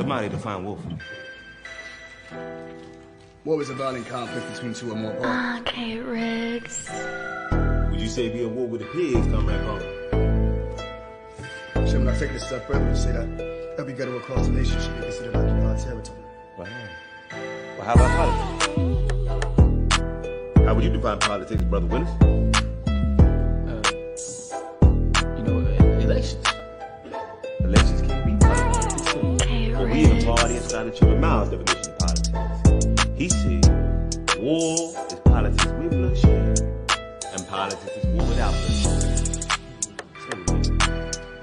Somebody define wolf. War is a violent conflict between two or more parties. Okay, Riggs. Would you say be a war with the pigs, Comrade Paul? Sherman, I'll take it a step further and say that every ghetto across the nation should be considered occupied territory. Wow. Well, how about politics? How would you define politics, Brother Willis? Elections. Elections can't be politics too. Okay, But we in Riggs. the party inside of Trevor Miles' definition of politics. He said, war is politics with bloodshed, and politics is war without bloodshed.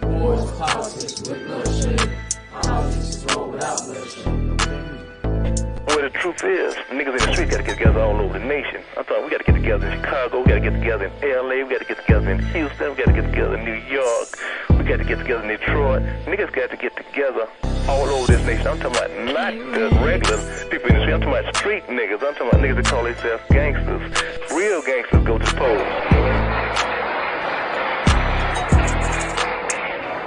War is politics with bloodshed. Politics is war without bloodshed. Well, the truth is, niggas in the street got to get together all over the nation. I thought we got to get together in Chicago, we got to get together in LA, we got to get together in Houston, we got to get together in New York, we got to get together in Detroit. Niggas got to get together all over this nation. I'm talking about not the regular people in the street. I'm talking about street niggas. I'm talking about niggas that call themselves gangsters. Real gangsters go to the polls.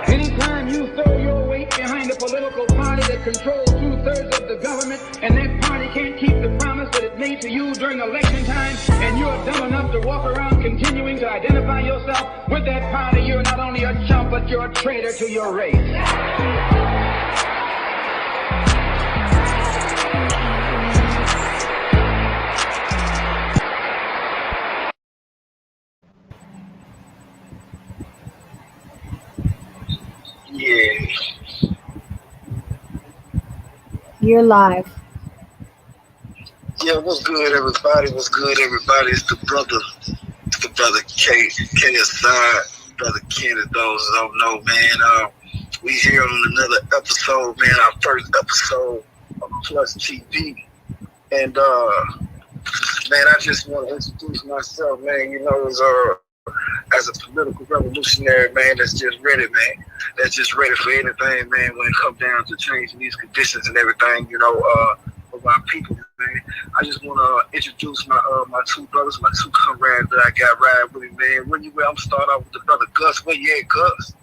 Anytime you throw your weight behind a political party that controls 2/3 of the government, and that party can't keep the promise that it made to you during election time, and you're dumb enough to walk around continuing to identify yourself with that party, you're not only a chump, but you're a traitor to your race. Yeah, You're live. yeah. What's good, everybody? What's good, everybody? It's the brother K, KSI, brother Ken. Those that don't know, man. We here on another episode, man. Our first episode of Plus TV, and man, I just want to introduce myself, man. You know, as a political revolutionary, man, that's just ready, man. That's just ready for anything, man, when it comes down to changing these conditions and everything, you know, of our people, man. I just want to introduce my two brothers, my two comrades that I got riding with me, man. Where you at? I'm start off with the brother Gus. Where you at, Gus?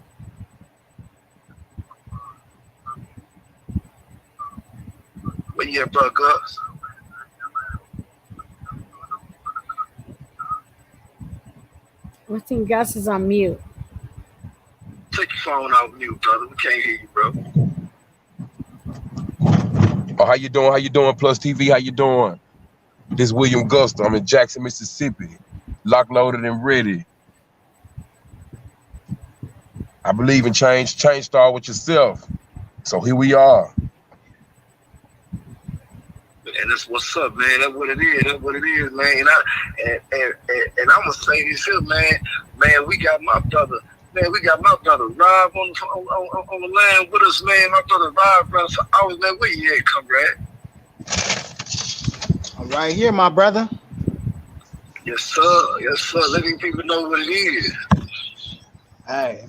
Where you at, brother Gus? I think Gus is on mute. Take your phone off mute, brother. We can't hear you, bro. Oh, how you doing? How you doing, Plus TV? How you doing? This is William Guster. I'm in Jackson, Mississippi. Locked, loaded, and ready. I believe in change. Change start with yourself. So here we are. And that's what's up, man. That's what it is. That's what it is, man. And I'm gonna say this here, man. Man, we got my brother. Man, we got my brother Rob on the line with us, man. My brother Rob, brother. So I was man, where you at, comrade? I'm right here, my brother. Yes, sir. Yes, sir. Letting people know what it is. Hey,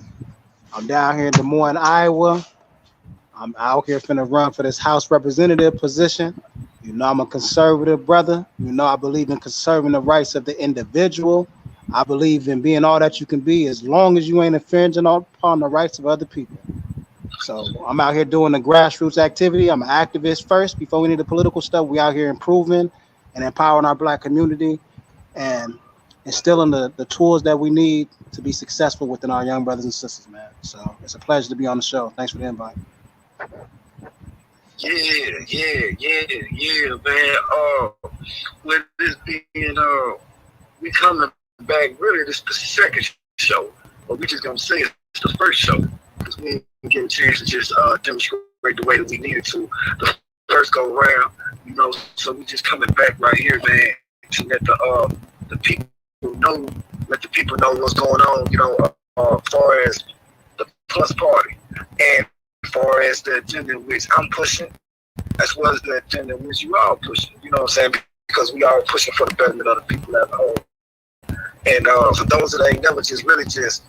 I'm down here in Des Moines, Iowa. I'm out here finna run for this House representative position. You know, I'm a conservative brother. You know, I believe in conserving the rights of the individual. I believe in being all that you can be as long as you ain't infringing upon the rights of other people. So I'm out here doing the grassroots activity. I'm an activist first before we need the political stuff. We out here improving and empowering our Black community and instilling the tools that we need to be successful within our young brothers and sisters, man. So it's a pleasure to be on the show. Thanks for the invite. Yeah, man. With this being, we coming back. Really, this is the second show, but we just gonna say it's the first show because we didn't get a chance to just demonstrate the way that we needed to the first go round. You know, so we just coming back right here, man, to let the people know, let the people know what's going on. You know, as far as the Plus Party and as far as the agenda which I'm pushing, as well as the agenda which you all pushing, you know what I'm saying? Because we all pushing for the betterment of the people as a whole. And for those that ain't never just really just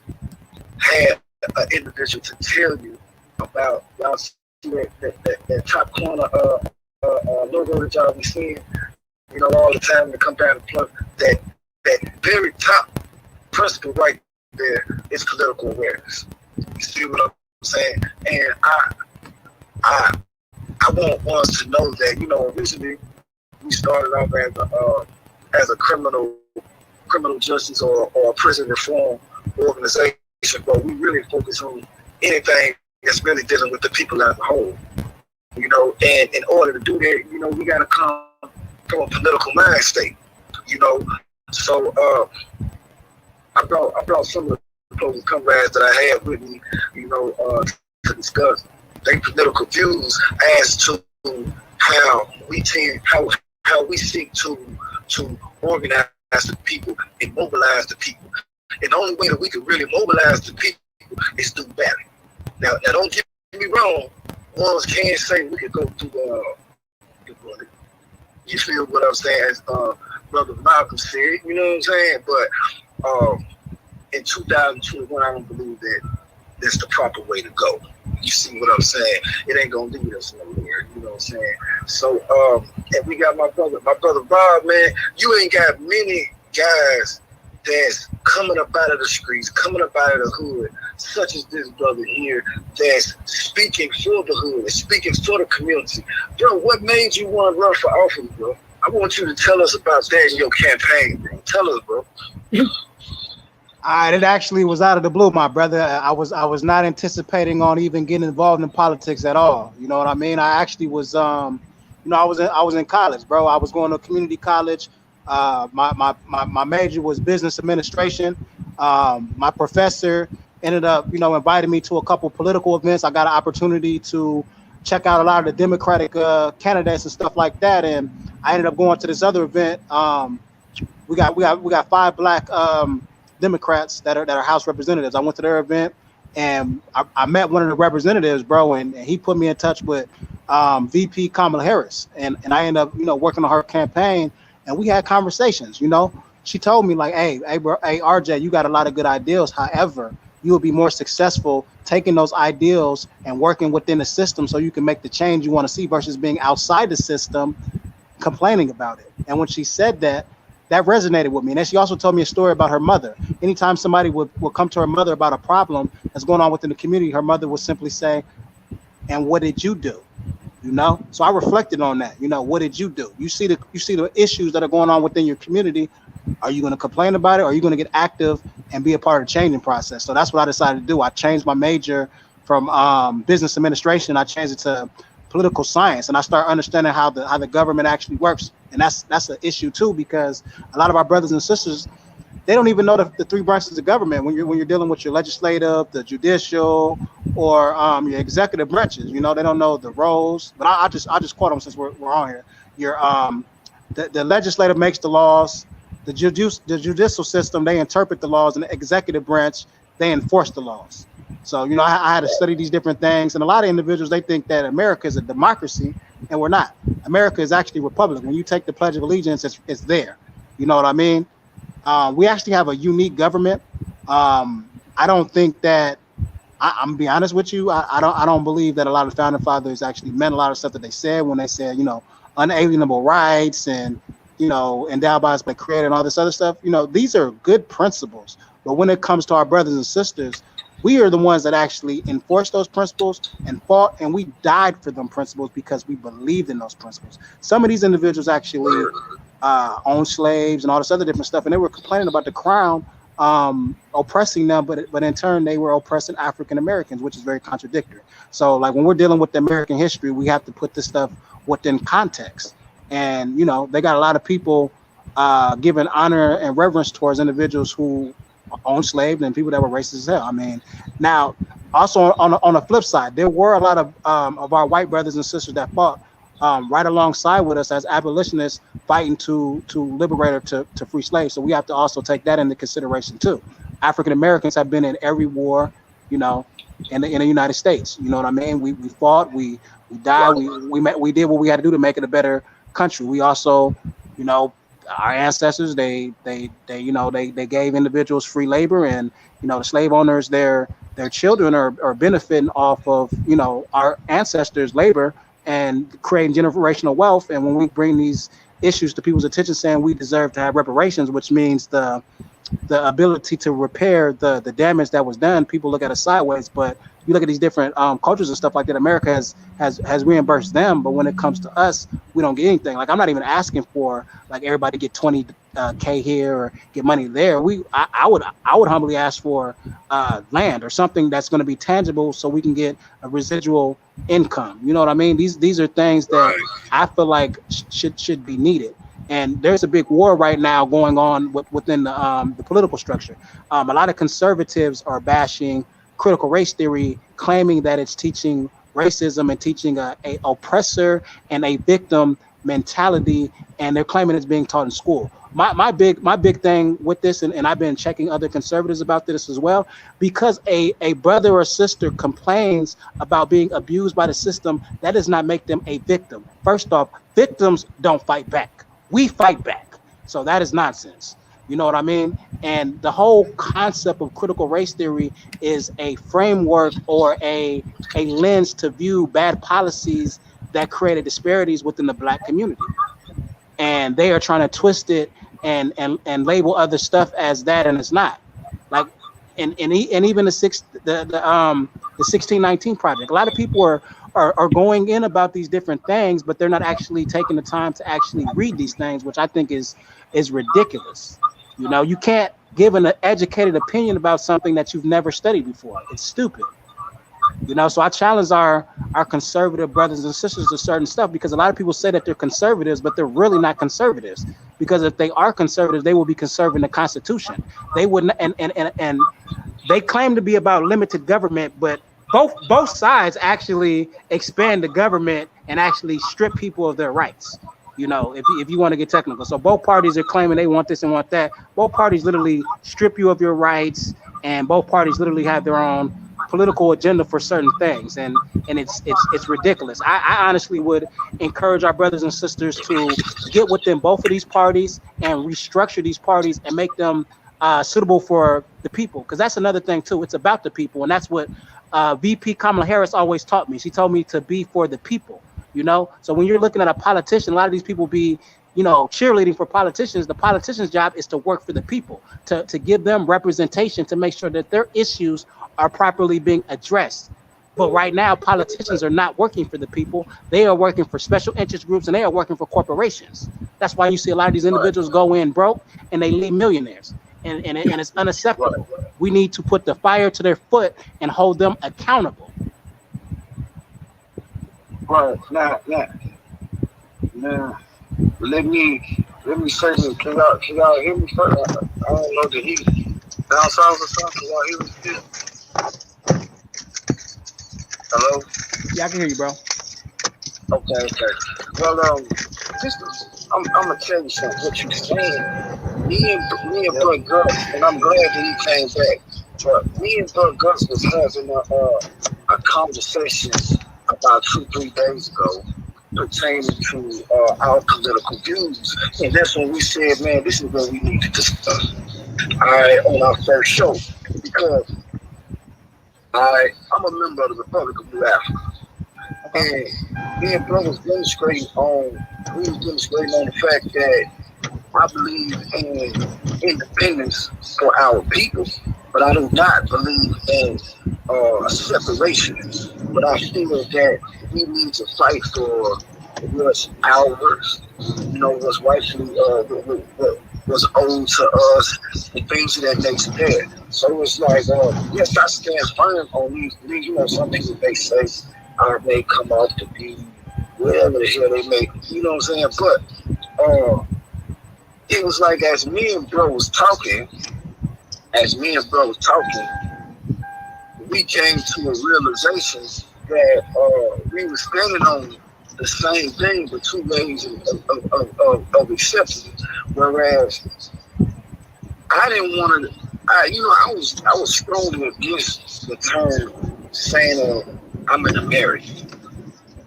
had an individual to tell you about, y'all see that top corner logo that y'all be seeing, you know, all the time to come down and plug that very top principle right there is political awareness. You see what I'm saying? And I I want ones to know that, you know, originally we started off as a criminal justice or prison reform organization, but we really focus on anything that's really dealing with the people as a whole. You know, and in order to do that, you know, we got to come from a political mind state. You know, so I brought some of the closest comrades that I had with me, you know, to discuss their political views as to how we seek to organize the people and mobilize the people. And the only way that we can really mobilize the people is through battle. Now don't get me wrong. Ones can't say we could go through you feel what I'm saying, as Brother Malcolm said, you know what I'm saying? But in 2021, I don't believe that that's the proper way to go. You see what I'm saying? It ain't gonna lead us nowhere, you know what I'm saying? So and we got my brother Bob, man. You ain't got many guys that's coming up out of the streets, coming up out of the hood, such as this brother here, that's speaking for the hood, speaking for the community. Bro, what made you want to run for office, bro? I want you to tell us about that in your campaign, bro. Tell us, bro. It actually was out of the blue, my brother. I was not anticipating on even getting involved in politics at all. You know what I mean? I actually was, I was in college, bro. I was going to community college. My major was business administration. My professor ended up, inviting me to a couple political events. I got an opportunity to check out a lot of the Democratic candidates and stuff like that. And I ended up going to this other event. We got 5 black Democrats that are House representatives. I went to their event and I met one of the representatives, bro, and he put me in touch with VP Kamala Harris. And I ended up, working on her campaign. And we had conversations, She told me like, hey, RJ, you got a lot of good ideals. However, you will be more successful taking those ideals and working within the system so you can make the change you want to see versus being outside the system complaining about it. And when she said that resonated with me. And then she also told me a story about her mother. Anytime somebody would come to her mother about a problem that's going on within the community, her mother would simply say, and what did you do? So I reflected on that. What did you do? You see the issues that are going on within your community. Are you going to complain about it? Or are you going to get active and be a part of the changing process? So that's what I decided to do. I changed my major from business administration. I changed it to political science, and I started understanding how the government actually works. And that's an issue too, because a lot of our brothers and sisters, they don't even know the 3 branches of government when you're dealing with your legislative, the judicial, or your executive branches. They don't know the roles. But I just quote them since we're on here. The legislative makes the laws, the judicial system, they interpret the laws, and the executive branch, they enforce the laws. So I had to study these different things, and a lot of individuals, they think that America is a democracy, and we're not. America is actually a republic. When you take the Pledge of Allegiance, it's there. You know what I mean? We actually have a unique government. I don't think that I'm gonna be honest with you. I don't believe that a lot of founding fathers actually meant a lot of stuff that they said when they said, unalienable rights and, endowed by us by creator and all this other stuff. These are good principles. But when it comes to our brothers and sisters, we are the ones that actually enforce those principles and fought, and we died for them principles because we believed in those principles. Some of these individuals actually owned slaves and all this other different stuff, and they were complaining about the crown oppressing them, but in turn they were oppressing African Americans, which is very contradictory. So like when we're dealing with the American history, we have to put this stuff within context. And they got a lot of people giving honor and reverence towards individuals who owned slaves and people that were racist as hell. I mean, now also on the flip side, there were a lot of our white brothers and sisters that fought right alongside with us as abolitionists fighting to liberate or to free slaves. So we have to also take that into consideration too. African Americans have been in every war, in the United States. You know what I mean? We fought, we died, we did what we had to do to make it a better country. We also, our ancestors, they gave individuals free labor, and the slave owners, their children are benefiting off of our ancestors' labor and creating generational wealth. And when we bring these issues to people's attention, saying we deserve to have reparations, which means the the ability to repair the damage that was done, people look at us sideways. But you look at these different cultures and stuff like that. America has reimbursed them, but when it comes to us, we don't get anything. Like I'm not even asking for like everybody get 20K here or get money there. I would humbly ask for land or something that's going to be tangible, so we can get a residual income. You know what I mean? These are things that I feel like should be needed. And there's a big war right now going on within the political structure. A lot of conservatives are bashing critical race theory, claiming that it's teaching racism and teaching a oppressor and a victim mentality, and they're claiming it's being taught in school. My big thing with this, and I've been checking other conservatives about this as well, because a brother or sister complains about being abused by the system, that does not make them a victim. First off, victims don't fight back. We fight back. So that is nonsense. You know what I mean? And the whole concept of critical race theory is a framework or a lens to view bad policies that created disparities within the Black community. And they are trying to twist it and label other stuff as that, and it's not. Like, and even the 1619 project. A lot of people are going in about these different things, but they're not actually taking the time to actually read these things, which I think is ridiculous. You know, you can't give an educated opinion about something that you've never studied before. It's stupid. You know, so I challenge our conservative brothers and sisters to certain stuff, because a lot of people say that they're conservatives, but they're really not conservatives. Because if they are conservatives, they will be conserving the Constitution. They wouldn't, and they claim to be about limited government, but both sides actually expand the government and actually strip people of their rights. You know, if you want to get technical. So both parties are claiming they want this and want that. Both parties literally strip you of your rights, and both parties literally have their own political agenda for certain things, and it's ridiculous. I honestly would encourage our brothers and sisters to get within both of these parties and restructure these parties and make them suitable for the people, because that's another thing too. It's about the people, and that's what VP Kamala Harris always taught me. She told me to be for the people. You know, so when you're looking at a politician, a lot of these people be, you know, cheerleading for politicians. The politician's job is to work for the people, to give them representation, to make sure that their issues are properly being addressed. But right now, politicians are not working for the people. They are working for special interest groups, and they are working for corporations. That's why you see a lot of these individuals go in broke and they leave millionaires. And it's unacceptable. We need to put the fire to their foot and hold them accountable. Right, now, let me say this. Can y'all hear me first? I don't know, did he down south or something? Can y'all hear me still? Hello? Yeah, I can hear you, bro. Okay. Well, I'm gonna tell you something. What you saying? Me and Bud Gus, and I'm glad that he came back. But me and Bud Gus was having a conversation about 2-3 days ago pertaining to our political views, and that's when we said, man, this is what we need to discuss. On our first show, because I'm a member of the Republic of New Africa, and me and Bro was demonstrating on the fact that I believe in independence for our people, but I do not believe in separation. But I feel that we need to fight for what's ours, you know, what's rightfully was owed to us, and things of that nature there. So it's like, yes, I stand firm on these, you know, some people may say I may come off to be whatever the hell they may, you know what I'm saying? But it was like, as me and Bro was talking, we came to a realization that we were standing on the same thing, but two ways of acceptance. Whereas I didn't want to, I was strongly against the term saying I'm an American,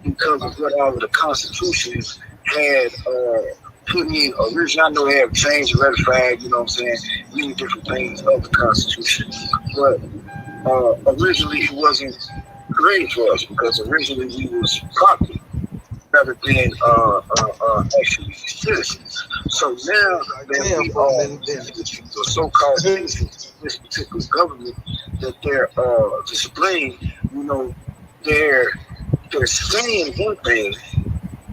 because of what all of the constitutions had put in originally. I know they have changed the red flag, you know what I'm saying, many different things of the Constitution, but originally it wasn't great for us, because originally we was property rather than actually citizens. So now that we are in the so-called citizens of this particular government, that they're displaying, you know, they're saying one thing,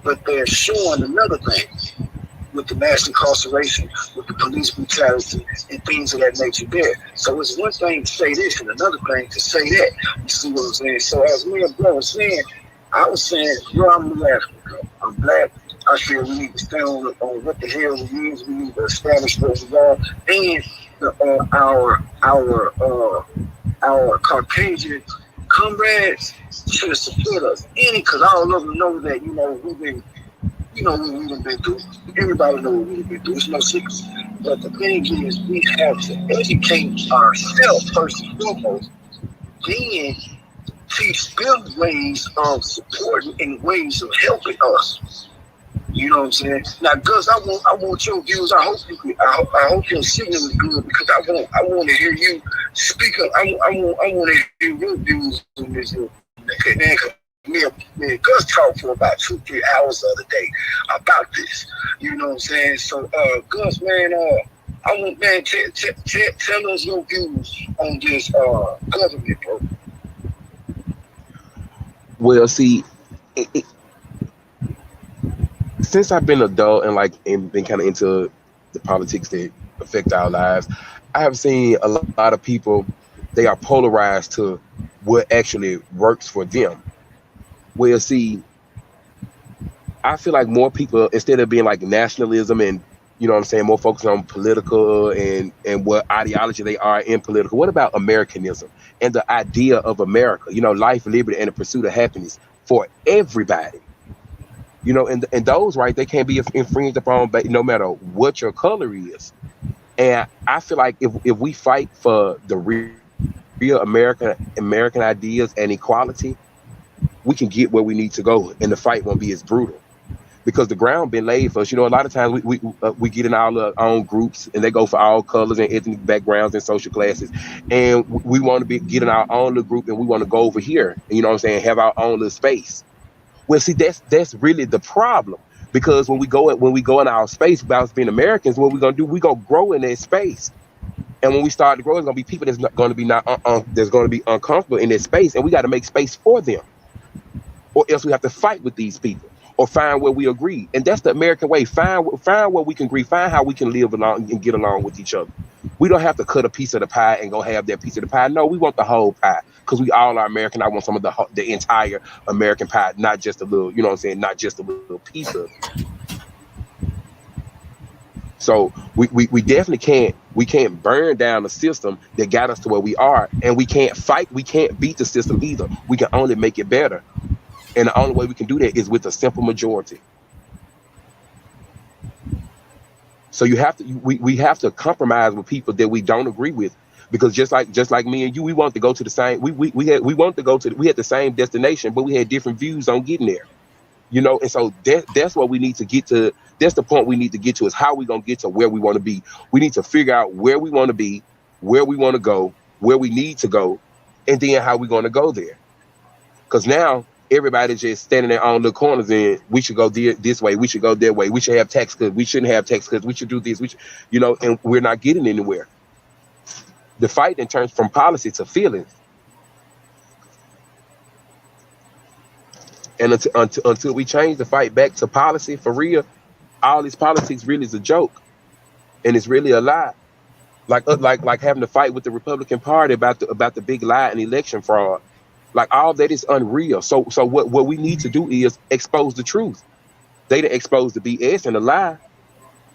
but they're showing another thing with the mass incarceration, with the police brutality, and things of that nature there. So it's one thing to say this and another thing to say that. You see what I'm saying? So as me and bro was saying, I was saying, bro, I'm New African. I'm black. I feel we need to stand on what the hell we is. We need to establish what we are, and our Caucasian comrades should support us. Because all of them know that, you know, we've been, you know, what we've been through. Everybody knows what we've been through. It's no secret. But the thing is, we have to educate ourselves first and foremost, then teach them ways of supporting and ways of helping us. You know what I'm saying? Now, Gus, I want your views. I hope your signal is good, because I want to hear you speak up. I want to hear your views on this. Me and Gus talked for about 2-3 hours the other day about this. You know what I'm saying? So, Gus, man, I want, man, tell us your views on this government, bro. Well, see, since I've been an adult and been kind of into the politics that affect our lives, I have seen a lot of people, they are polarized to what actually works for them. Well, see, I feel like more people, instead of being like nationalism and, you know what I'm saying, more focused on political and what ideology they are in political, what about Americanism and the idea of America, you know, life, liberty, and the pursuit of happiness for everybody? You know, and those rights, they can't be infringed upon no matter what your color is. And I feel like if we fight for the real American ideas and equality, we can get where we need to go, and the fight won't be as brutal, because the ground been laid for us. You know, a lot of times we get in our own groups, and they go for all colors and ethnic backgrounds and social classes, and we want to get in our own little group, and we want to go over here, and, you know what I'm saying, have our own little space. Well, see, that's really the problem, because when we go in our space about being Americans, what we're gonna do, we're gonna grow in that space. And when we start to grow, there's gonna be people that's not gonna be that's gonna be uncomfortable in that space, and we got to make space for them, or else we have to fight with these people or find where we agree. And that's the American way. Find where we can agree. Find how we can live along and get along with each other. We don't have to cut a piece of the pie and go have that piece of the pie. No, we want the whole pie, because we all are American. I want some of the entire American pie, not just a little, you know what I'm saying, not just a little piece of it. So we definitely can't burn down the system that got us to where we are, and we can't beat the system either. We can only make it better. And the only way we can do that is with a simple majority. So we have to compromise with people that we don't agree with, because just like me and you, we want to go to the same, we had the same destination, but we had different views on getting there. You know, and so that's what we need to get to. That's the point we need to get to, is how we gonna get to where we want to be. We need to figure out where we want to be, where we want to go, where we need to go, and then how we gonna go there. Because now everybody's just standing there on the corners, and we should go this way, we should go that way, we should have tax cuts, we shouldn't have tax cuts, we should do this, we should, you know, and we're not getting anywhere. The fight then turns from policy to feelings. And until we change the fight back to policy for real, all this politics really is a joke, and it's really a lie. Like having to fight with the Republican Party about the big lie and election fraud. Like, all that is unreal. So what we need to do is expose the truth. They done expose the BS and the lie.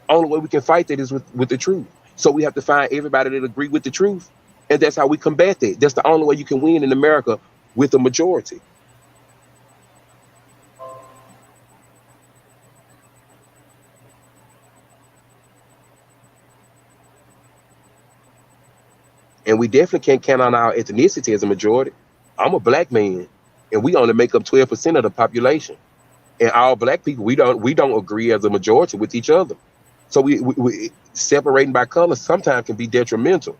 Only way we can fight that is with the truth. So we have to find everybody that agree with the truth, and that's how we combat that. That's the only way you can win in America, with the majority. And we definitely can't count on our ethnicity as a majority. I'm a black man, and we only make up 12% of the population. And all black people, we don't agree as a majority with each other. So we separating by color sometimes can be detrimental.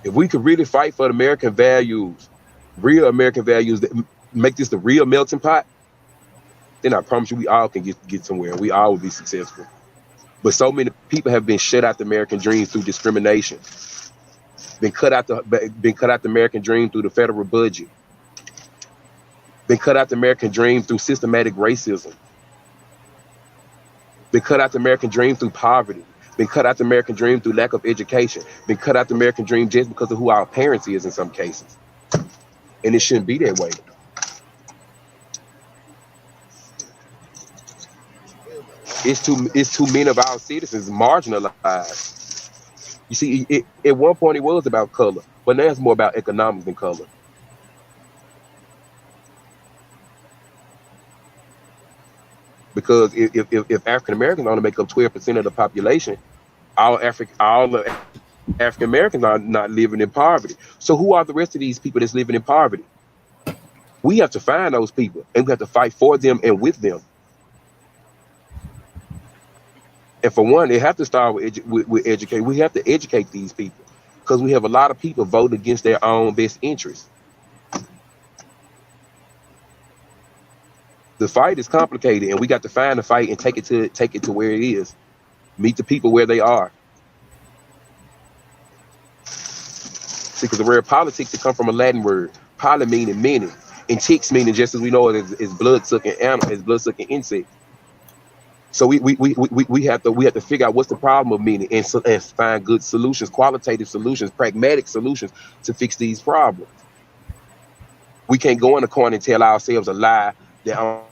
If we could really fight for the American values, real American values, that make this the real melting pot, then I promise you, we all can get somewhere. We all will be successful. But so many people have been shut out the American dream through discrimination. Been cut out the American dream through the federal budget. Been cut out the American dream through systematic racism. Been cut out the American dream through poverty. Been cut out the American dream through lack of education. Been cut out the American dream just because of who our parents is in some cases. And it shouldn't be that way. It's too many of our citizens marginalized. You see, at one point it was about color, but now it's more about economics than color. Because if African Americans only make up 12% of the population, all the African Americans are not living in poverty. So who are the rest of these people that's living in poverty? We have to find those people, and we have to fight for them and with them. And for one, they have to start with educate. We have to educate these people because we have a lot of people voting against their own best interests. The fight is complicated, and we got to find the fight and take it to where it is. Meet the people where they are. See, because the word politics it come from a Latin word, poly meaning many, and ticks meaning just as we know it is blood-sucking animal, is blood-sucking insect. So we have to figure out what's the problem of meaning and find good solutions, qualitative solutions, pragmatic solutions to fix these problems. We can't go in the corner and tell ourselves a lie that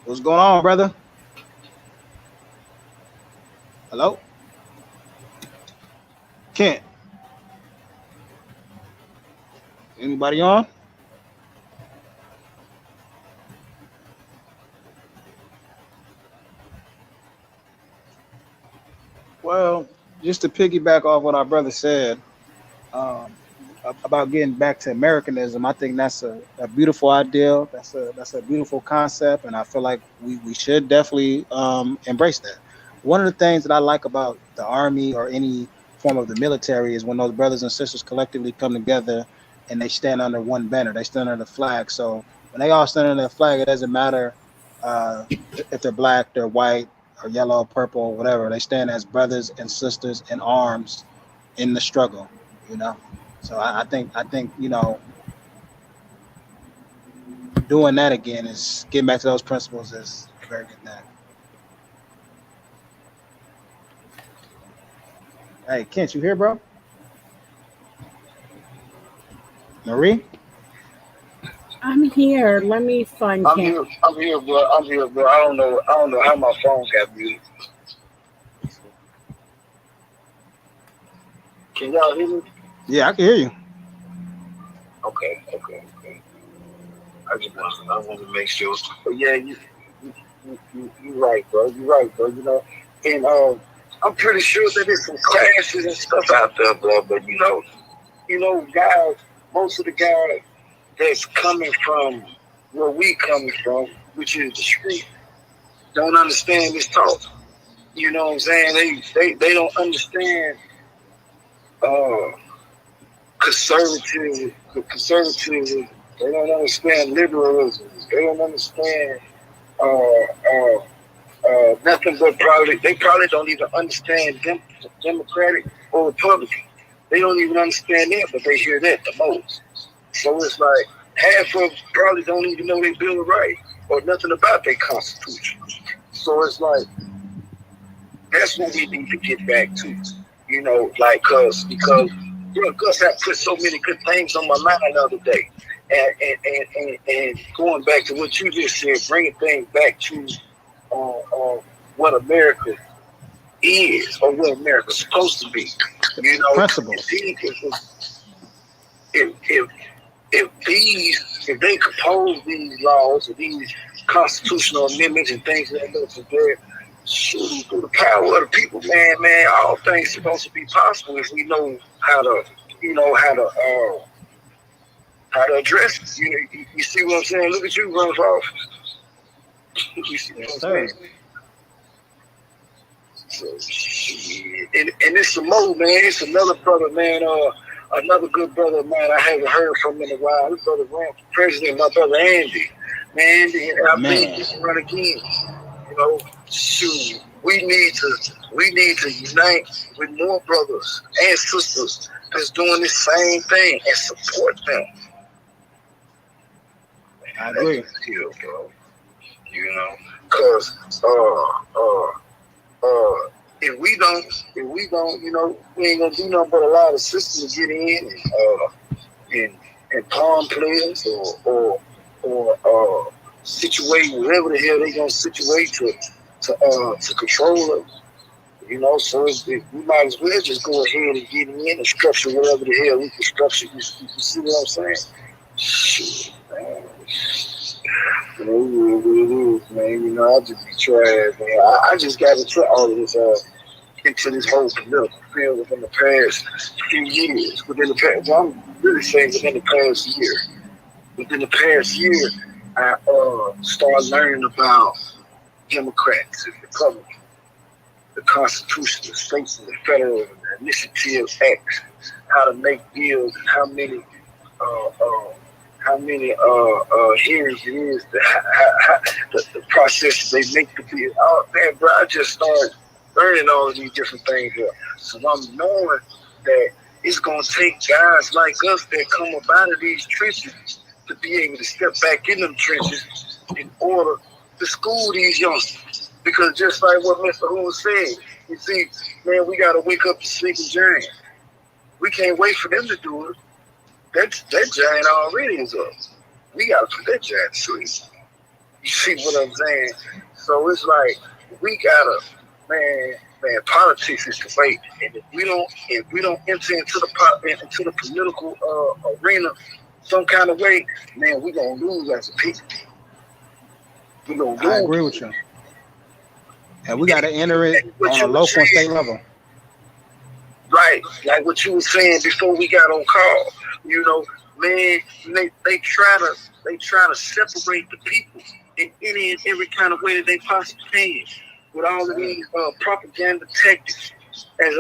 What's going on, brother? Hello? Kent. Anybody on? Well, just to piggyback off what our brother said about getting back to Americanism, I think that's a beautiful ideal. That's a beautiful concept, and I feel like we should definitely embrace that. One of the things that I like about the Army or any form of the military is when those brothers and sisters collectively come together and they stand under one banner. They stand under the flag. So when they all stand under the flag, it doesn't matter if they're black, they're white, or yellow, purple, whatever. They stand as brothers and sisters in arms in the struggle, you know. So I think doing that again is getting back to those principles is a very good thing. Hey, Kent, you here, bro? Marie? I'm here. Let me find I'm him. here. I'm here, bro. I'm here, bro. I don't know. I don't know how my phone got muted. Can y'all hear me? Yeah, I can hear you. Okay. I want to make sure. But yeah, you right, bro. You right, bro. You know, and I'm pretty sure that there's some classes and stuff out there, bro. But you know, guys, most of the guys that's coming from where we coming from, which is the street, don't understand this talk. You know what I'm saying? They don't understand conservatism. They don't understand liberalism. They don't understand nothing but they probably don't even understand Democratic or Republican. They don't even understand that, but they hear that the most. So it's like half of them probably don't even know their Bill of Rights or nothing about their Constitution. So it's like that's what we need to get back to. You know, like because Gus had put so many good things on my mind the other day. And going back to what you just said, bringing things back to what America is or what America's supposed to be. You know, Principles. If they compose these laws or these constitutional amendments and things like that, shoot, through the power of the people, man, all things supposed to be possible if we know how to address it. You see what I'm saying? Look at you running for office. You see what I'm saying? So, and it's some more, man. It's another brother, man. Another good brother of mine I haven't heard from in a while. This brother ran for president, my brother Andy. Man, I think he can run again. You know, shoot, we need to unite with more brothers and sisters that's doing the same thing and support them. I agree. Deal, bro. You know, cause if we don't, you know, we ain't gonna do nothing but allow the system to get in and palm players or situate whatever the hell they gonna situate to control us. You know, so we might as well just go ahead and get in and structure whatever the hell we can structure. You see what I'm saying? Shit, man. You know, what it is, man. You know, I just be trash, man. I just got into all of this, into this whole political field within the past few years. I'm really saying within the past year. Within the past year, I started learning about Democrats and Republicans, the Constitution, the states, and the federal, and the initiative acts, how to make deals, and how many hearings it is, the process they make the deal. Oh man, bro, I just started learning all of these different things here. So I'm knowing that it's gonna take guys like us that come up out of these trenches to be able to step back in them trenches in order to school these youngsters. Because just like what Mr. Hoon said, you see, man, we gotta wake up the sleeping giant. We can't wait for them to do it. That giant already is up. We gotta put that giant to sleep. You see what I'm saying? So it's like we gotta, man, politics is the way. And if we don't enter into the political arena some kind of way, man, we gonna lose as a people. We gonna lose. I agree with you. And we gotta enter it on a local and state level. Right, like what you were saying before we got on call. You know, man, they try to separate the people in any and every kind of way that they possibly can, with all of these propaganda tactics. As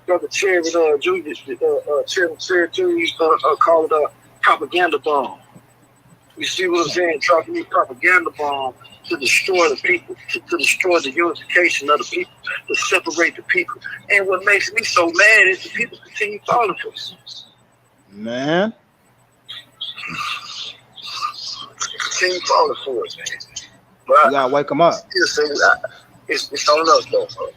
Brother Cherry Jr. Called it a propaganda bomb. You see what I'm saying? Dropping these propaganda bomb to destroy the people, to destroy the unification of the people, to separate the people. And what makes me so mad is the people continue falling for us. Man. Continue falling for us, man. But you gotta wake them up. It's on us, though, bro.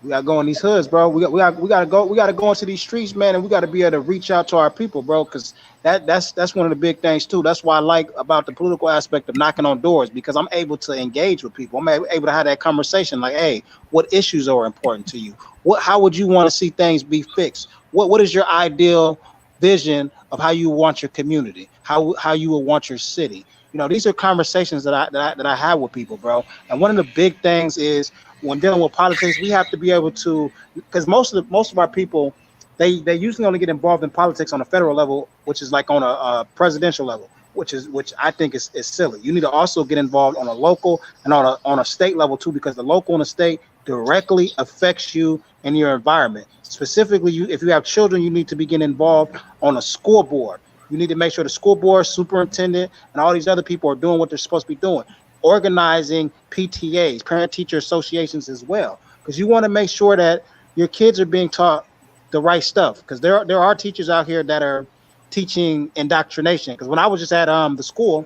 We gotta go in these hoods, bro. We gotta go into these streets, man, and we gotta be able to reach out to our people, bro. Because that's one of the big things too. That's why I like about the political aspect of knocking on doors, because I'm able to engage with people. I'm able to have that conversation, like, hey, what issues are important to you? How would you want to see things be fixed? What is your ideal vision of how you want your community? How you would want your city? You know, these are conversations that I have with people, bro. And one of the big things is, when dealing with politics, we have to be able to, because most of our people, they usually only get involved in politics on a federal level, which is like on a presidential level, which I think is silly. You need to also get involved on a local and on a state level too, because the local and the state directly affects you and your environment. Specifically, if you have children, you need to be getting involved on a school board. You need to make sure the school board, superintendent, and all these other people are doing what they're supposed to be doing. Organizing PTAs, parent-teacher associations as well, because you want to make sure that your kids are being taught the right stuff. Because there are teachers out here that are teaching indoctrination. Because when I was just at the school,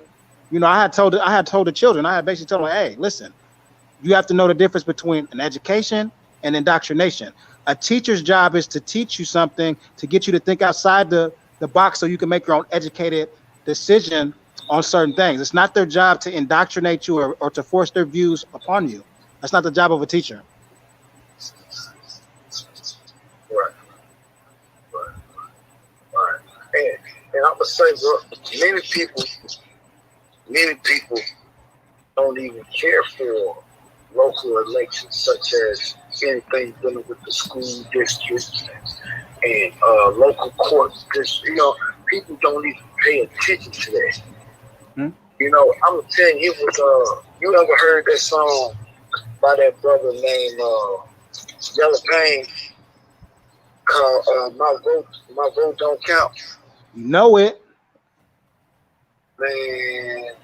you know, I had told the children, I had basically told them, hey, listen, you have to know the difference between an education and indoctrination. A teacher's job is to teach you something, to get you to think outside the box so you can make your own educated decision on certain things. It's not their job to indoctrinate you or to force their views upon you. That's not the job of a teacher. Right. And I'm gonna say, bro, many people don't even care for local elections, such as anything dealing with the school district and local court district. You know, people don't even pay attention to that. You know, I'm gonna tell you, it was you ever heard that song by that brother named Yellow Pain called My Vote Don't Count? You know it. Man,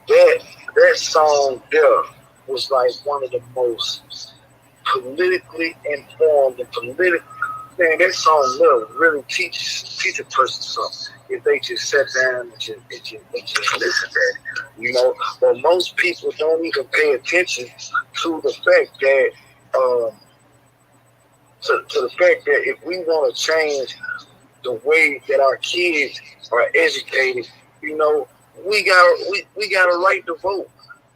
that song there was like one of the most politically informed and man, that song there really teach a person something if they just sat down and just listen to it, you know. But most people don't even pay attention to the fact that to the fact that if we want to change the way that our kids are educated, you know, we got a right to vote.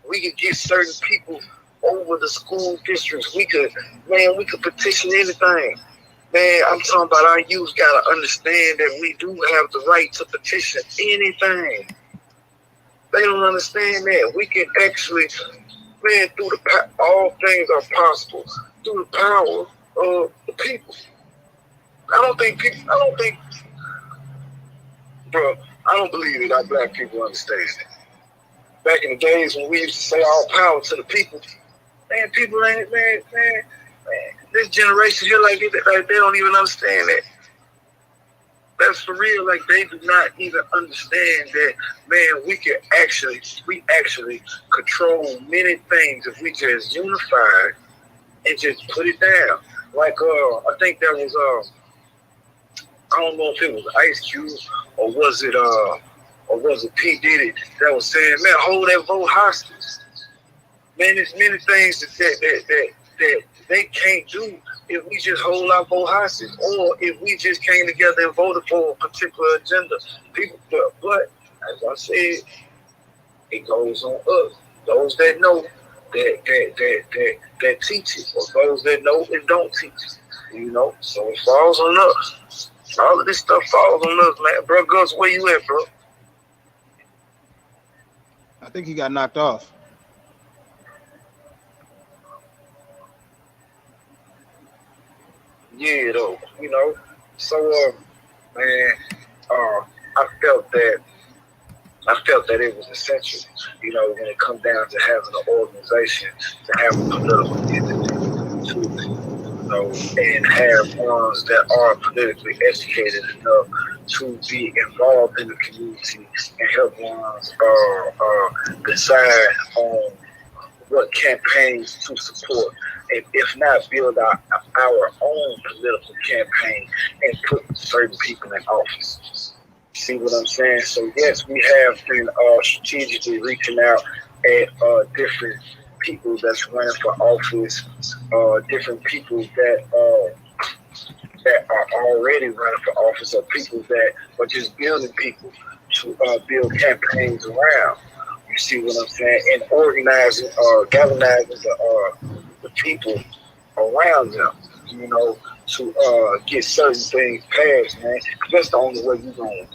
We could get certain people over the school districts. We could petition anything. Man, I'm talking about our youth gotta understand that we do have the right to petition anything. They don't understand that. We can actually, man, all things are possible through the power of the people. I don't believe that our black people understand it. Back in the days when we used to say all power to the people, man, people ain't, man, this generation here, like they don't even understand that. That's for real. Like, they do not even understand that, man, we actually control many things if we just unify and just put it down. Like, I think that was, I don't know if it was Ice Cube or was it P. Diddy that was saying, man, hold that vote hostage. Man, there's many things that they can't do if we just hold our vote hostage, or if we just came together and voted for a particular agenda. People, but as I said, it goes on us. Those that know that teach it, or those that know and don't teach it. You know, so it falls on us. All of this stuff falls on us, man. Bro, Gus, where you at, bro? I think he got knocked off. Yeah, though, you know. So, man, I felt that it was essential, you know, when it comes down to having an organization, to have a political entity, you know, and have ones that are politically educated enough to be involved in the community and help ones decide on what campaigns to support, and if not, build our own political campaign and put certain people in office. See what I'm saying? So yes, we have been strategically reaching out at different people that's running for office, different people that are already running for office, or people that are just building people to build campaigns around. You see what I'm saying? And organizing, galvanizing the people around them, you know, to get certain things passed, man. Because that's the only way you're gonna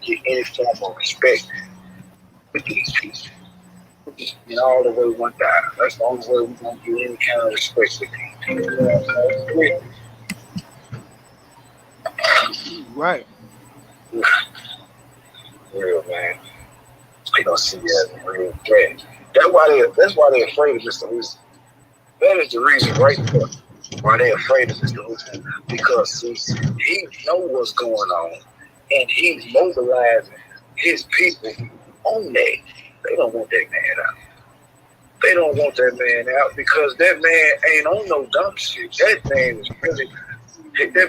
get any form of respect with these people. You know, all the way 1,000. That's the only way we're gonna get any kind of respect with these people. You know what I'm saying? Right. Real, man. They don't see it as a real threat. That's why they're afraid of Mr. Houston. That is the reason right there why they're afraid of Mr. Houston. Because he knows what's going on, and he's mobilizing his people on that. They don't want that man out. They don't want that man out because that man ain't on no dumb shit. That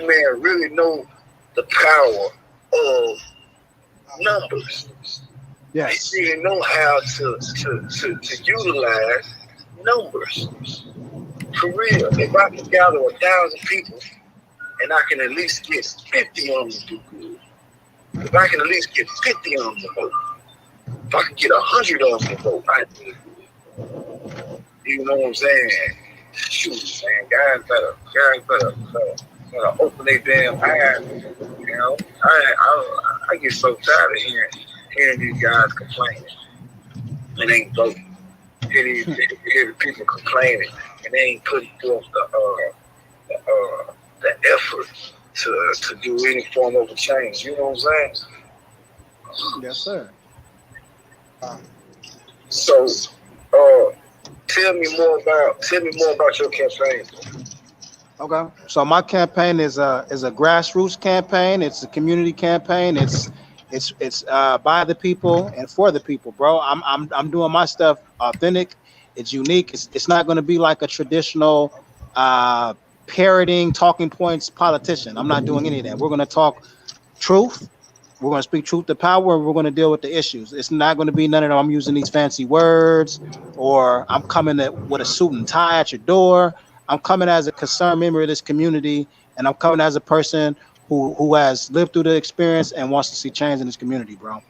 man really know the power of numbers. Yes. He didn't know how to utilize numbers. For real. If I can gather 1,000 people and I can at least get 50 of them to do good. If I can at least get 50 of them to vote. If I can get 100 of them to vote, I do good. You know what I'm saying? Shoot, man. Guys better open their damn eyes. You know? I get so tired of hearing these guys complaining and they ain't voting. Hear the people complaining and they ain't putting forth the effort to do any form of a change. You know what I'm saying? Yes, sir. So, tell me more about your campaign. Okay. So my campaign is a grassroots campaign. It's a community campaign. It's by the people and for the people, bro. I'm doing my stuff authentic. It's unique. It's not going to be like a traditional parroting talking points politician. I'm not doing any of that. We're going to talk truth. We're going to speak truth to power, and we're going to deal with the issues. It's not going to be none of them. I'm using these fancy words, or I'm coming with a suit and tie at your door. I'm coming as a concerned member of this community, and I'm coming as a person who has lived through the experience and wants to see change in this community, bro.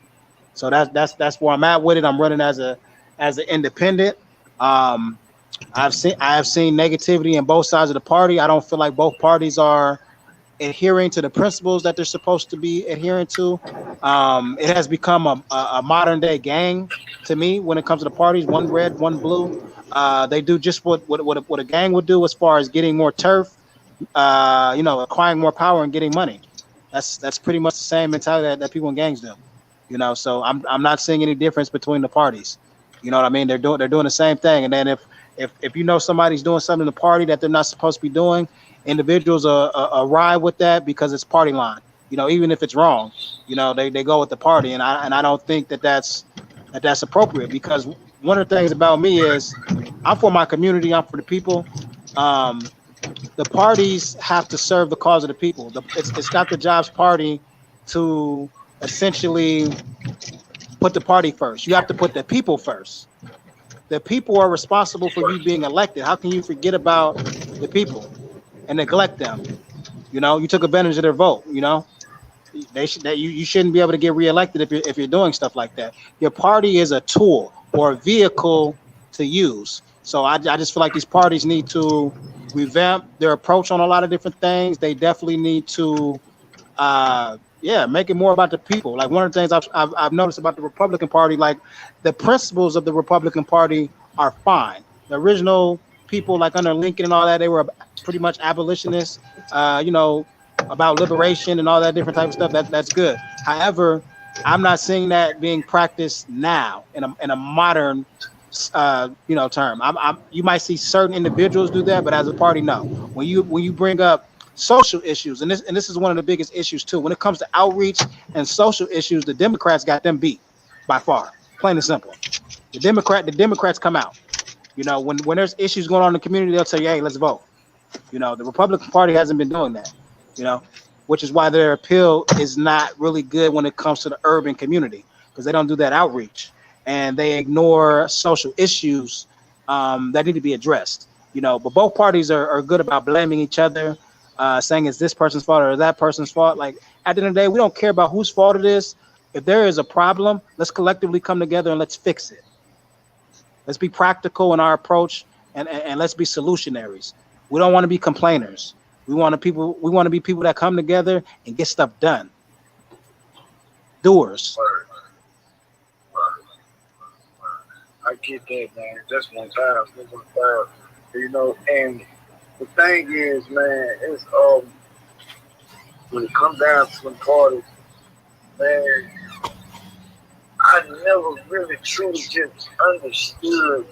So that's where I'm at with it. I'm running as an independent. I have seen negativity in both sides of the party. I don't feel like both parties are adhering to the principles that they're supposed to be adhering to. It has become a modern day gang to me when it comes to the parties. One red, one blue. They do just what a gang would do as far as getting more turf, acquiring more power and getting money. That's pretty much the same mentality that people in gangs do. So I'm not seeing any difference between the parties. You know what I mean? They're doing the same thing. And then if somebody's doing something in the party that they're not supposed to be doing, individuals ride with that because it's party line. Even if it's wrong, they go with the party, and I don't think that's appropriate, because one of the things about me is I'm for my community, I'm for the people. The parties have to serve the cause of the people. It's not the Jobs Party to essentially put the party first. You have to put the people first. The people are responsible for you being elected. How can you forget about the people and neglect them? You took advantage of their vote. You shouldn't be able to get reelected if you're doing stuff like that. Your party is a tool or a vehicle to use. So I just feel like these parties need to revamp their approach on a lot of different things. They definitely need to make it more about the people. Like, one of the things I've noticed about the Republican Party, like, the principles of the Republican Party are fine. The original people, like under Lincoln and all that, they were pretty much abolitionists, about liberation and all that different type of stuff. That's good. However, I'm not seeing that being practiced now in a modern term. You might see certain individuals do that, but as a party, no. When you bring up social issues, and this is one of the biggest issues too. When it comes to outreach and social issues, the Democrats got them beat by far, plain and simple. The Democrats come out. When there's issues going on in the community, they'll tell you, hey, let's vote. The Republican Party hasn't been doing that. Which is why their appeal is not really good when it comes to the urban community, because they don't do that outreach and they ignore social issues that need to be addressed. But both parties are good about blaming each other, saying it's this person's fault or that person's fault. Like at the end of the day, we don't care about whose fault it is. If there is a problem, let's collectively come together and let's fix it. Let's be practical in our approach, and let's be solutionaries. We don't want to be complainers. We want to be people that come together and get stuff done. Doers. I get that, man. That's 1,000. And the thing is, man, it's when it comes down to some parties, man, I never really truly just understood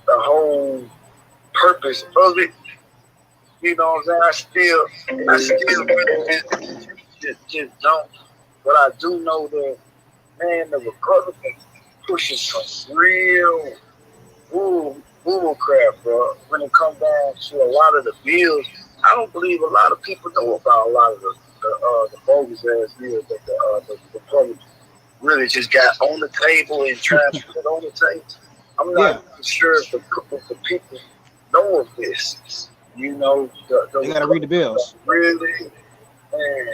the whole purpose of it. You know what I'm saying? I still really just don't. But I do know that, man, the Republicans pushing some real bull crap, bro. When it comes down to a lot of the bills, I don't believe a lot of people know about a lot of the bogus ass bills that the Republicans really just got on the table and trying to put on the table. I'm not sure if the people know of this. You know, they gotta read the bills. Really, man.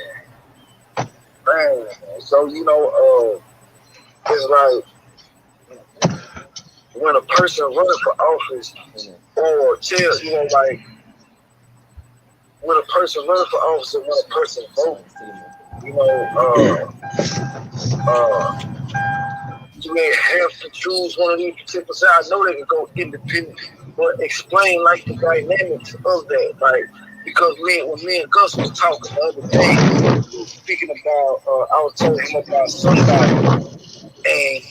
So it's like when a person running for office, or when a person running for office and when a person votes, you may have to choose one of these particular sides. I know they can go independent, but explain like the dynamics of that, like because when me and Gus was talking the other day, we were speaking about I was telling him about somebody, and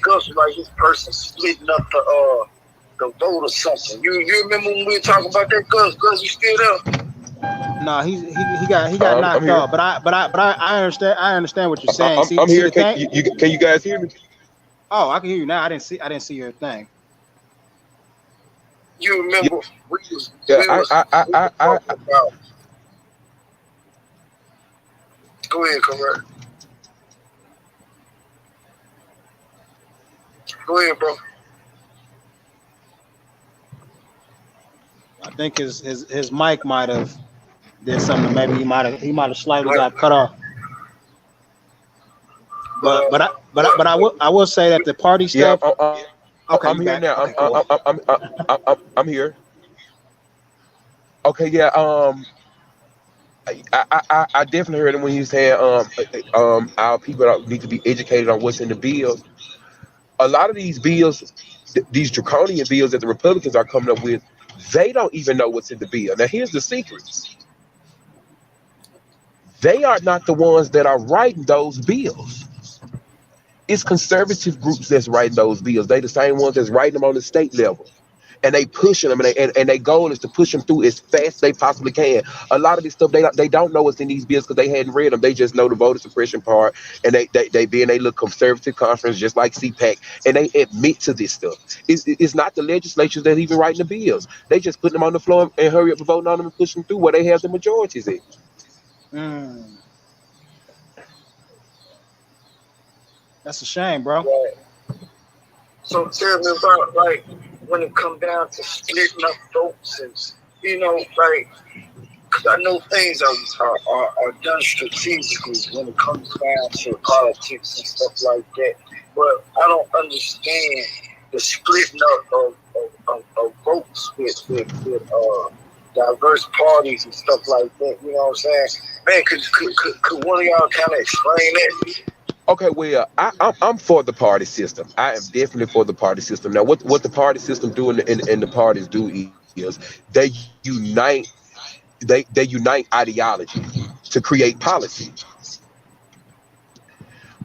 Gus was like this person splitting up the vote or something. You remember when we were talking about that, Gus? Gus, you still there? No, he got knocked off. But I understand what you're saying. I'm here. Can you guys hear me? Oh, I can hear you now. I didn't see your thing. You remember? I Go ahead, correct. Go ahead, bro. I think his mic might have did something. Maybe he might have slightly got cut off. But I will say that the party stuff. Okay, I'm here now. Okay, cool. I'm here. Okay, yeah. I definitely heard him when he was saying our people need to be educated on what's in the bills. A lot of these bills, these draconian bills that the Republicans are coming up with, they don't even know what's in the bill. Now, here's the secret. They are not the ones that are writing those bills. It's conservative groups that's writing those bills. They the same ones that's writing them on the state level. And they pushing them, and their goal is to push them through as fast as they possibly can. A lot of this stuff, they don't know what's in these bills because they hadn't read them. They just know the voter suppression part, and they be in a little conservative conference just like CPAC, and they admit to this stuff. It's not the legislatures that even writing the bills. They just putting them on the floor and hurry up and voting on them and pushing them through where they have the majorities in. That's a shame, bro. Right. So tell me about like when it come down to splitting up votes and because I know things are done strategically when it comes down to politics and stuff like that. But I don't understand the splitting up of votes with diverse parties and stuff like that. You know what I'm saying? Man, could one of y'all kind of explain that? Okay, well, I'm for the party system. I am definitely for the party system. Now, what the party system do and the parties do is they unite ideology to create policy.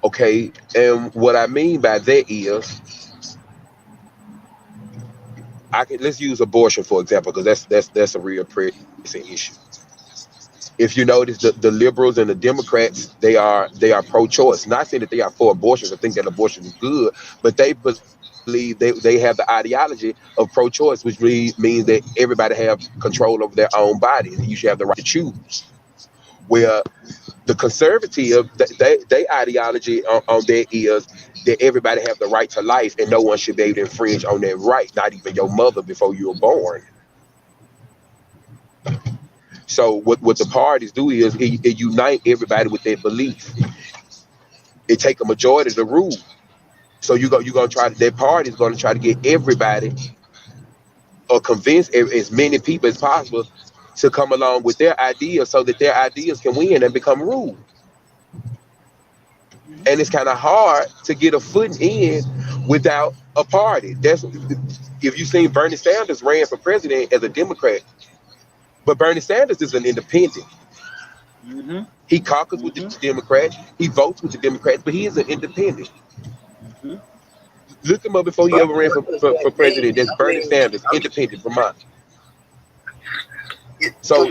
Okay, and what I mean by that is, let's use abortion for example, because that's a real pressing issue. If you notice, the liberals and the Democrats, they are pro-choice. Not saying that they are for abortion. I think that abortion is good, but they believe they have the ideology of pro-choice, which means that everybody have control over their own body, and you should have the right to choose. Where the conservative, their ideology on that is that everybody have the right to life, and no one should be able to infringe on that right, not even your mother before you were born. So what the parties do is it unite everybody with their belief. It take a majority to rule. So you're gonna try to, that party is gonna try to get everybody or convince as many people as possible to come along with their ideas so that their ideas can win and become rule. And it's kind of hard to get a foot in without a party. That's if you've seen Bernie Sanders ran for president as a Democrat, but Bernie Sanders is an independent. Mm-hmm. He caucus with the Democrats, he votes with the Democrats, but he is an independent. Mm-hmm. Look him up before he ever ran for president. That's Bernie Sanders, independent Vermont. So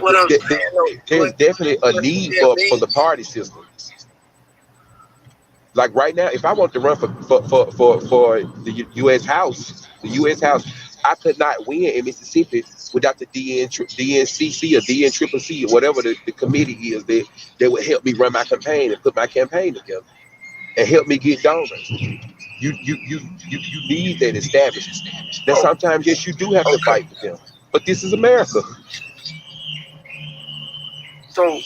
there's definitely a need for the party system. Like right now, if I want to run for the U.S. House, I could not win in Mississippi without the DNCC or DNCCC or whatever the committee is that would help me run my campaign and put my campaign together and help me get donors. You need that established. Now sometimes yes, you do have to fight with them, but this is America. So, okay.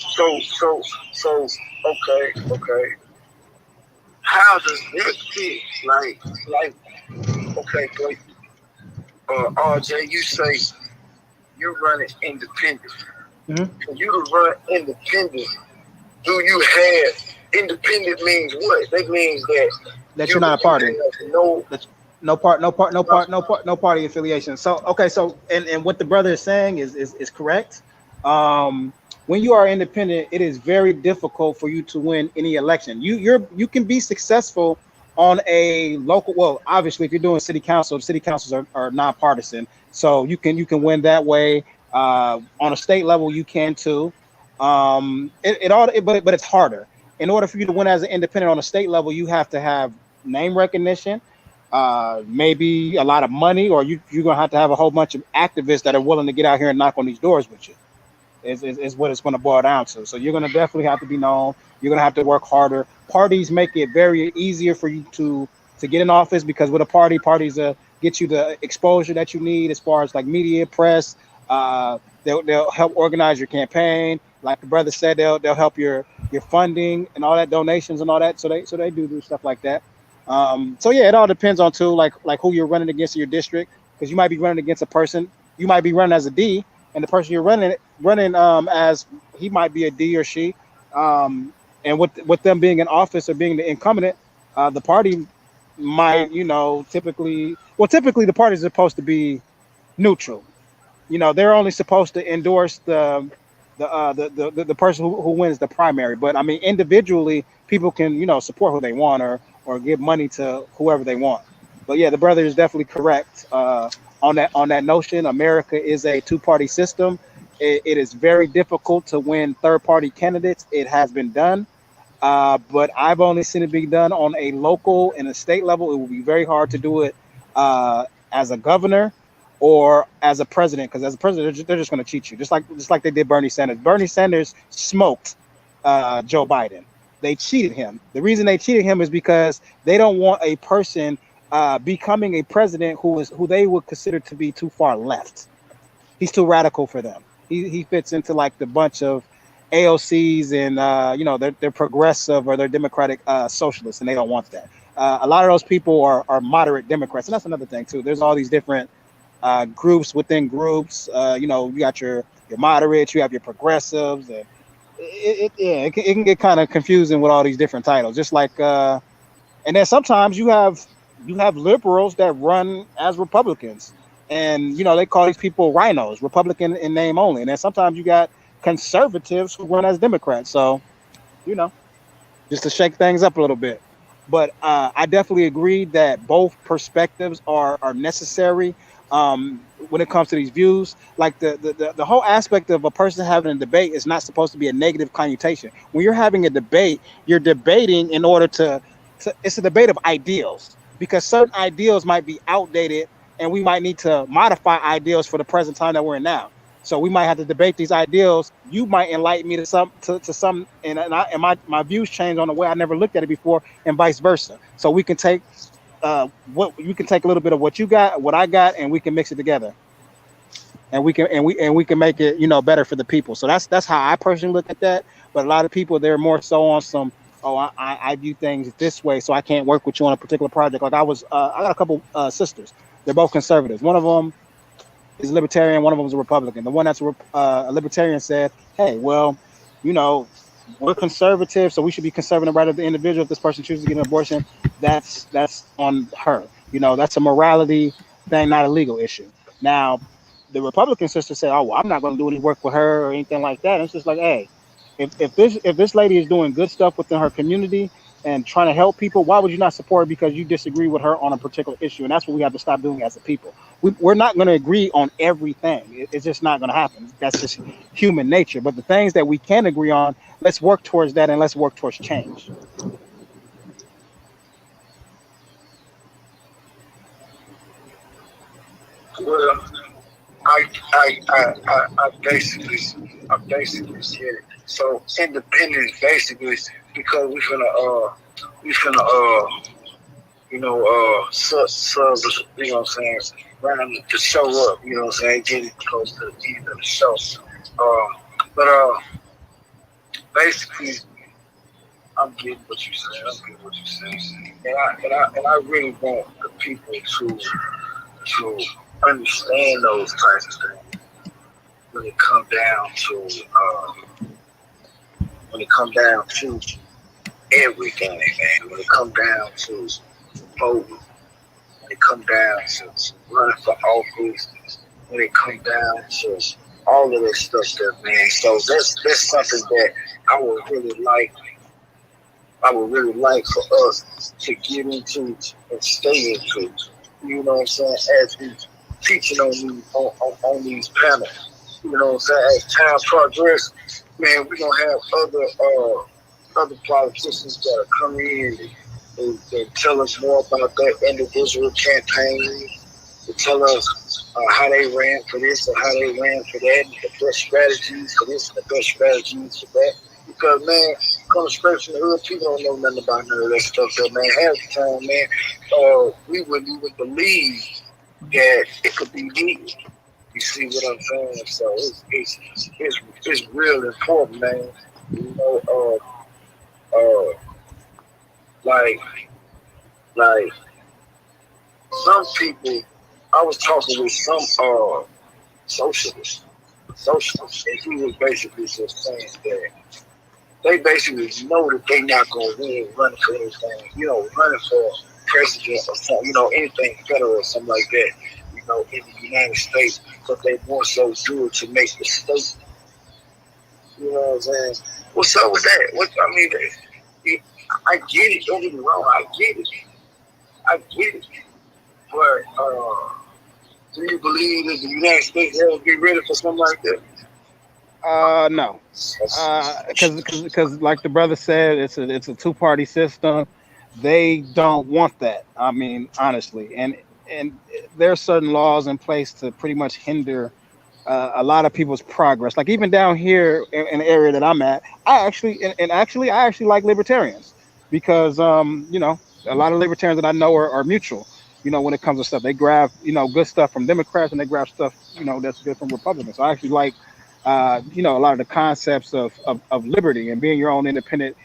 How does that fit? Like, okay, great. RJ, you say you're running independent. Mm-hmm. For you to run independent, do you have independent means what? That means that you're not a party. No party affiliation. So okay, so and what the brother is saying is correct. When you are independent, it is very difficult for you to win any election. You can be successful on a local. Well, obviously, if you're doing city councils are nonpartisan, so you can win that way. On a state level, you can too. But it's harder. In order for you to win as an independent on a state level, you have to have name recognition, maybe a lot of money, or you're gonna have to have a whole bunch of activists that are willing to get out here and knock on these doors with you. Is what it's going to boil down to. So you're going to definitely have to be known. You're going to have to work harder. Parties make it very easier for you to get in office because with a parties get you the exposure that you need as far as like media, press. They'll help organize your campaign. Like the brother said, they'll help your funding and all that, donations and all that. So they do stuff like that. So yeah, it all depends on too like who you're running against in your district, because you might be running against a person. You might be running as a D, and the person you're running as he might be a D or she, and with them being in office or being the incumbent, the party might, typically the party is supposed to be neutral. They're only supposed to endorse the person who wins the primary. But I mean, individually, people can support who they want or give money to whoever they want. But yeah, the brother is definitely correct on that notion. America is a two-party system. It is very difficult to win third-party candidates. It has been done, but I've only seen it be done on a local and a state level. It will be very hard to do it as a governor or as a president, because as a president, they're just going to cheat you, just like they did Bernie Sanders. Bernie Sanders smoked Joe Biden. They cheated him. The reason they cheated him is because they don't want a person becoming a president who they would consider to be too far left. He's too radical for them. He fits into like the bunch of AOCs and they're progressive or they're democratic socialists, and they don't want that. A lot of those people are moderate Democrats, and that's another thing too. There's all these different groups within groups. You got your moderates, you have your progressives, and it can get kind of confusing with all these different titles. Just like and then sometimes you have liberals that run as Republicans, and they call these people rhinos, Republican in name only. And then sometimes you got conservatives who run as Democrats. So just to shake things up a little bit. But I definitely agree that both perspectives are necessary when it comes to these views. Like the whole aspect of a person having a debate is not supposed to be a negative connotation. When you're having a debate, you're debating in order to it's a debate of ideals, because certain ideals might be outdated and we might need to modify ideals for the present time that we're in now. So we might have to debate these ideals. You might enlighten me to some, and my views change on the way I never looked at it before, and vice versa. So we can take what you can take a little bit of what you got, what I got, and we can mix it together, and we can make it, you know, better for the people. So that's how I personally look at that. But a lot of people, they're more so on some, oh, I view things this way, so I can't work with you on a particular project. Like I got a couple sisters. They're both conservatives. One of them is a libertarian. One of them is a Republican. The one that's a libertarian said, hey, well, you know, we're conservative, so we should be conserving the right of the individual. If this person chooses to get an abortion, that's on her. You know, that's a morality thing, not a legal issue. Now, the Republican sister said, oh, well, I'm not going to do any work with her or anything like that. And it's just like, hey, if this lady is doing good stuff within her community and trying to help people, why would you not support her because you disagree with her on a particular issue? And that's what we have to stop doing as a people. We're not going to agree on everything. It's just not going to happen. That's just human nature. But the things that we can agree on, let's work towards that, and let's work towards change. Well, I basically said it. So independence basically because we finna you know what I'm saying, round to show up, you know what I'm saying, get it close to the end of the show. But basically I'm getting what you're saying. And I really want the people to understand those types of things when it come down to everything, man. When it come down to voting, when it come down to running for office, when it come down to all of that stuff there, man. So that's something that I would really like for us to get into and stay into. You know what I'm saying? As we teaching on these panels. You know what I'm saying? As time progresses, man, we're gonna have other politicians that are coming in and tell us more about their individual campaign, to tell us how they ran for this or how they ran for that, and the best strategies for this and the best strategies for that. Because, man, coming straight from the hood, people don't know nothing about none of that stuff. So, man, half the time, man, we wouldn't even believe that it could be me. You see what I'm saying? So it's real important, man. You know, like some people. I was talking with some socialist, and he was basically just saying that they basically know that they not gonna win running for anything. You know, running for president or something. You know, anything federal or something like that. You know, in the United States, but they more so do it to make the state. You know what I'm saying? What's up with that? I get it. Don't get me wrong. I get it. But do you believe that the United States will be ready for something like that? No. Because like the brother said, it's a two-party system. They don't want that. I mean, honestly, and there are certain laws in place to pretty much hinder a lot of people's progress. Like even down here in the area that I'm at, I actually like libertarians because you know, a lot of libertarians that I know are mutual. You know, when it comes to stuff, they grab, you know, good stuff from Democrats and they grab stuff, you know, that's good from Republicans. So I actually like you know, a lot of the concepts of liberty and being your own independent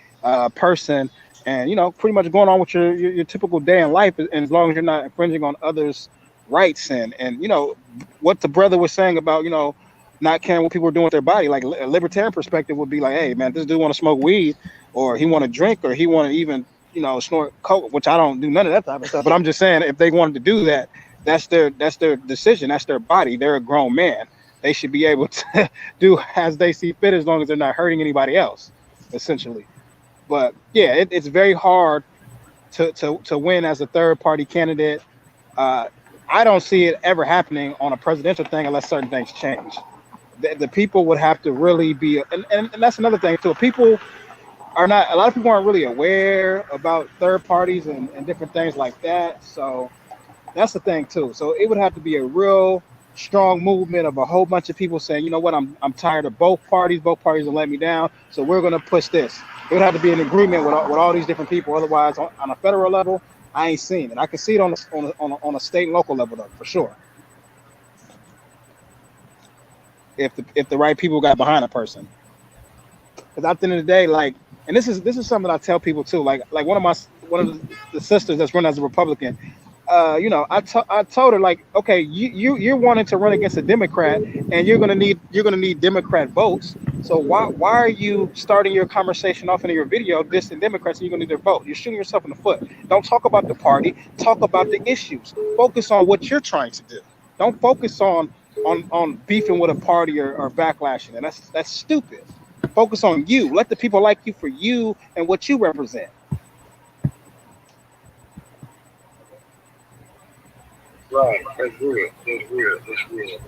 person. And, you know, pretty much going on with your typical day in life, and as long as you're not infringing on others' rights. And you know, what the brother was saying about, you know, not caring what people are doing with their body, like a libertarian perspective would be like, hey, man, this dude want to smoke weed, or he want to drink, or he want to even, you know, snort coke, which I don't do none of that type of stuff. But I'm just saying, if they wanted to do that, that's their decision. That's their body. They're a grown man. They should be able to do as they see fit, as long as they're not hurting anybody else, essentially. But yeah, it's very hard to win as a third party candidate. I don't see it ever happening on a presidential thing unless certain things change. The people would have to really be, and that's another thing too. A lot of people aren't really aware about third parties and different things like that. So that's the thing too. So it would have to be a real strong movement of a whole bunch of people saying, you know what, I'm tired of both parties will let me down, so we're going to push this. It would have to be an agreement with all these different people. Otherwise, on a federal level, I ain't seeing it. I can see it on a state and local level though, for sure. If the right people got behind a person, because at the end of the day, like, and this is something I tell people too. Like one of the sisters that's running as a Republican. You know, I told her, like, okay, you're wanting to run against a Democrat, and you're gonna need Democrat votes. So why are you starting your conversation off in your video dissing Democrats and you're gonna need their vote? You're shooting yourself in the foot. Don't talk about the party. Talk about the issues. Focus on what you're trying to do. Don't focus on beefing with a party or backlashing, and that's stupid. Focus on you. Let the people like you for you and what you represent. Right, that's real. That's real. That's real.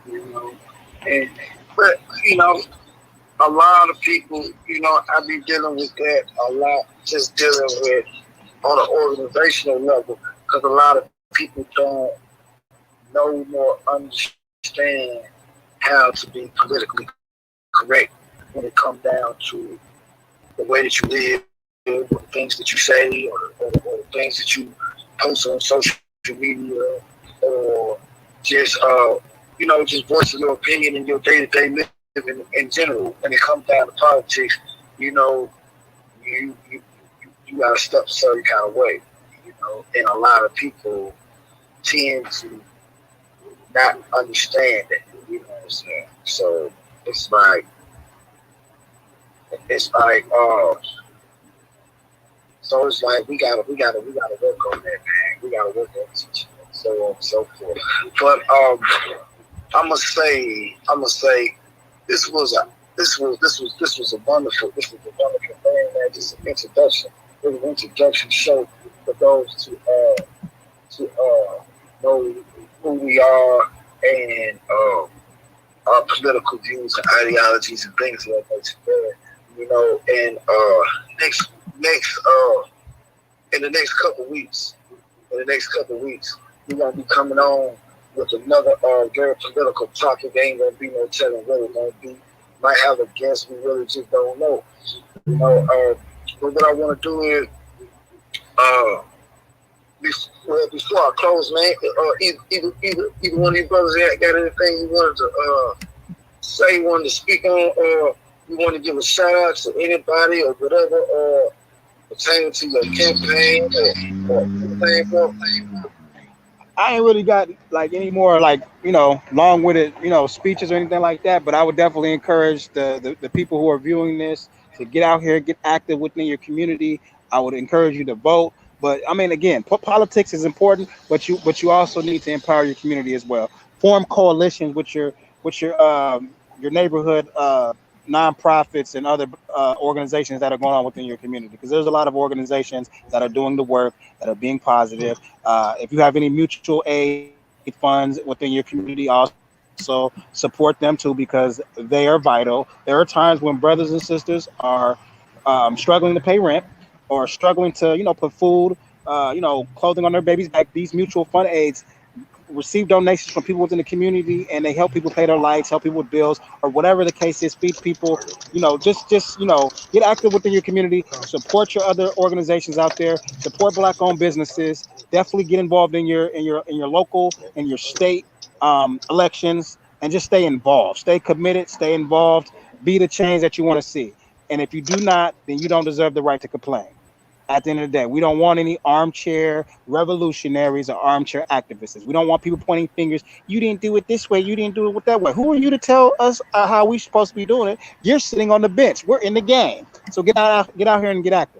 You know, but you know, a lot of people, you know, I be dealing with that a lot. Just dealing with on an organizational level, because a lot of people don't know nor understand how to be politically correct when it comes down to the way that you live, or the things that you say, or the things that you post on social media, or just you know, just voicing your opinion in your day-to-day living in general. When it comes down to politics, you know, you gotta step a certain kind of way, you know, and a lot of people tend to not understand it, you know what I'm saying? So it's like so it's like we gotta work on that, man. We gotta work on teaching and so on and so forth. But I'ma say this was a wonderful thing, man. Just an introduction. It was an introduction show for those to know who we are and our political views and ideologies and things like that. You know, and in the next couple weeks, we're gonna be coming on with another very political topic. There ain't gonna be no telling what it's gonna be. Might have a guest, we really just don't know. You know, but what I want to do is, before I close, man, either one of you brothers got anything you wanted to say, wanted to speak on, or you want to give a shout out to anybody or whatever, pertaining to your campaign or anything, bro? I ain't really got like any more, like, you know, long-winded, you know, speeches or anything like that, but I would definitely encourage the people who are viewing this to get out here, get active within your community. I would encourage you to vote. But I mean, again, politics is important, but you also need to empower your community as well. Form coalitions with your neighborhood nonprofits and other organizations that are going on within your community, because there's a lot of organizations that are doing the work, that are being positive. If you have any mutual aid funds within your community, also support them too, because they are vital. There are times when brothers and sisters are struggling to pay rent, or struggling to, you know, put food, you know, clothing on their babies' back. These mutual fund aids receive donations from people within the community, and they help people pay their lights, help people with bills, or whatever the case is, feed people. You know, just you know, get active within your community, support your other organizations out there, support Black-owned businesses. Definitely get involved in your local and your state elections, and just stay involved, stay committed, stay involved, be the change that you want to see. And if you do not, then you don't deserve the right to complain. At the end of the day, we don't want any armchair revolutionaries or armchair activists. We don't want people pointing fingers. You didn't do it this way. You didn't do it that way. Who are you to tell us how we're supposed to be doing it? You're sitting on the bench. We're in the game. So get out here and get active.